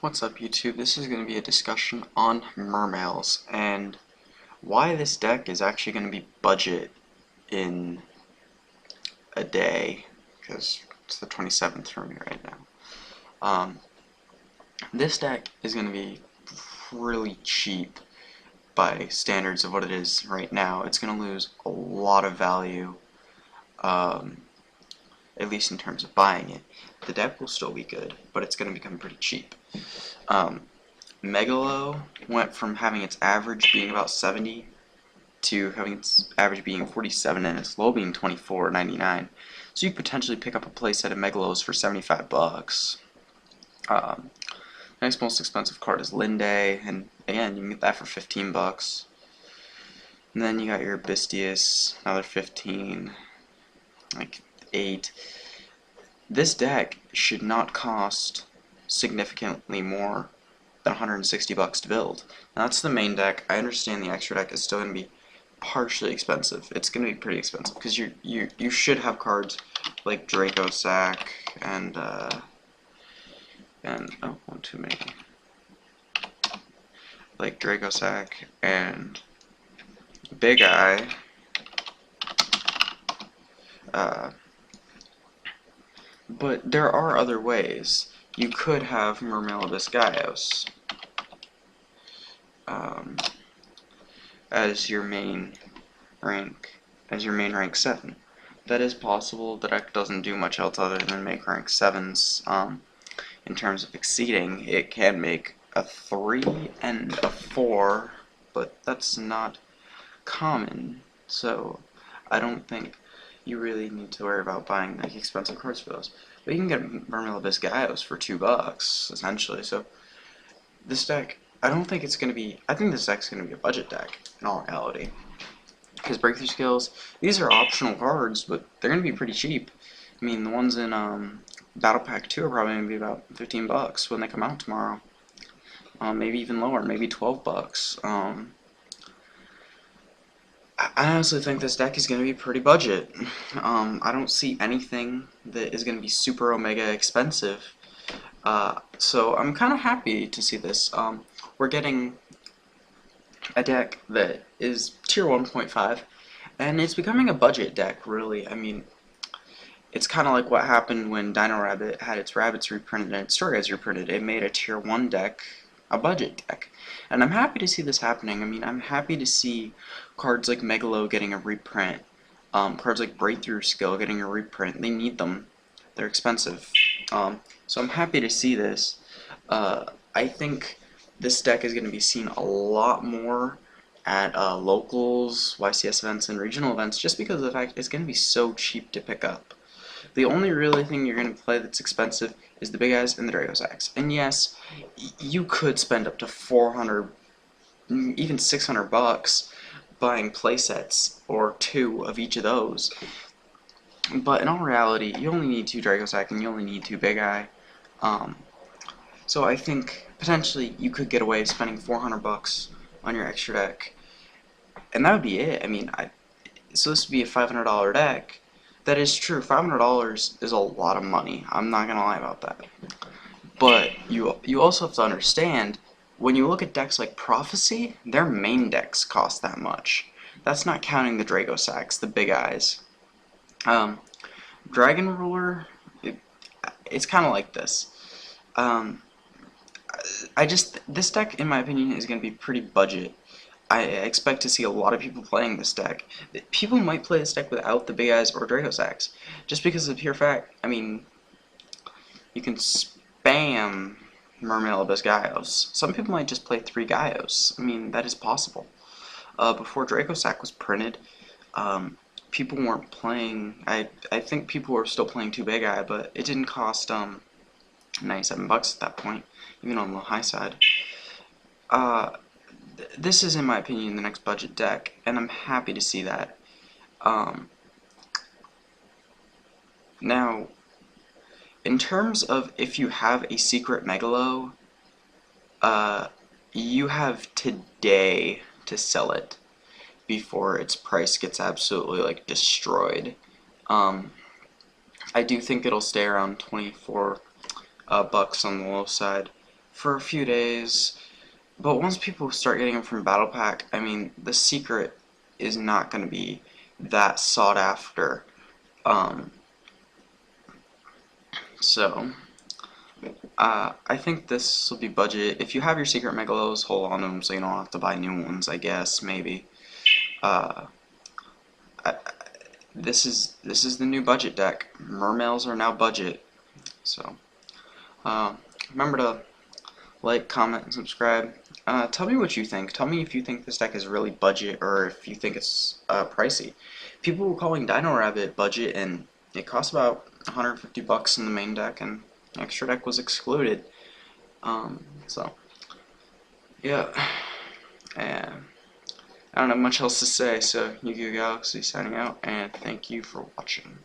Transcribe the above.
What's up, YouTube? This is going to be a discussion on mermails and why this deck is actually going to be budget in a day, because it's the 27th for me right now. This deck is going to be really cheap by standards of what it is right now. It's going to lose a lot of value, at least in terms of buying it. The deck will still be good, but it's going to become pretty cheap. Megalo went from having its average being about 70 to having its average being 47 and its low being 24.99. So you could potentially pick up a playset of Megalos for 75 bucks. Next most expensive card is Linde, and again, you can get that for 15 bucks. And then you got your Bistius, another 15, like 8. This deck should not cost significantly more than 160 bucks to build. Now, that's the main deck. I understand the extra deck is still going to be partially expensive. It's going to be pretty expensive because you should have cards like Draco Sack and oh, one too many. Like Draco Sack and Big Eye. But there are other ways. You could have mermail Gaios as your main rank 7. That is possible. The deck doesn't do much else other than make rank 7s. In terms of exceeding, it can make a 3 and a 4, but that's not common. So I don't think you really need to worry about buying like expensive cards for those. But you can get mermail Gaios for $2 essentially. So this deck, I don't think it's gonna be. I think this deck's gonna be a budget deck in all reality. Because breakthrough skills, these are optional cards, but they're gonna be pretty cheap. I mean, the ones in Battle Pack 2 are probably gonna be about 15 bucks when they come out tomorrow. Maybe even lower, maybe 12 bucks. I honestly think this deck is going to be pretty budget. I don't see anything that is going to be super omega expensive. So I'm kind of happy to see this. We're getting a deck that is tier 1.5, and it's becoming a budget deck, really. I mean, it's kind of like what happened when Dino Rabbit had its rabbits reprinted and its stories reprinted. It made a tier 1 deck a budget deck. And I'm happy to see this happening. I mean, I'm happy to see cards like Megalo getting a reprint, cards like Breakthrough Skill getting a reprint. They need them. They're expensive. So I'm happy to see this. I think this deck is going to be seen a lot more at locals, YCS events, and regional events just because of the fact it's going to be so cheap to pick up. The only really thing you're going to play that's expensive is the Big Eyes and the Draco Sacks. And yes, you could spend up to 400, even 600 bucks buying playsets or 2 of each of those. But in all reality, you only need 2 Draco Sack and you only need 2 Big Eye. So I think potentially you could get away spending 400 bucks on your extra deck. And that would be it. I mean, so this would be a $500 deck. That is true. $500 is a lot of money. I'm not gonna lie about that. But you also have to understand, when you look at decks like Prophecy, their main decks cost that much. That's not counting the Draco Sacks, the Big Eyes. Dragon Ruler, it's kind of like this. This deck, in my opinion, is gonna be pretty budget. I expect to see a lot of people playing this deck. People might play this deck without the Big Eyes or Draco Sacks, just because of the pure fact. I mean, you can spam mermail Gaios. Some people might just play 3 Gaios. I mean, that is possible. Before Draco Sack was printed, people weren't playing. I think people were still playing 2 Big Eye, but it didn't cost 97 bucks at that point, even on the high side. This is, in my opinion, the next budget deck, and I'm happy to see that. Now, in terms of if you have a secret Megalo, you have today to sell it before its price gets absolutely like destroyed. I do think it'll stay around 24 bucks on the low side. for a few days. But once people start getting them from Battle Pack, I mean, the secret is not going to be that sought after. Um, so, I think this will be budget. If you have your secret Megalos, hold on to them so you don't have to buy new ones, I guess, maybe. Uh, I, this is the new budget deck. Mermails are now budget. So, uh, remember to like, comment, and subscribe. Tell me what you think. Tell me if you think this deck is really budget or if you think it's pricey. People were calling Dino Rabbit budget, and it cost about 150 bucks in the main deck, and extra deck was excluded. So yeah, and I don't have much else to say. So Yu-Gi-Oh! Galaxy signing out, and thank you for watching.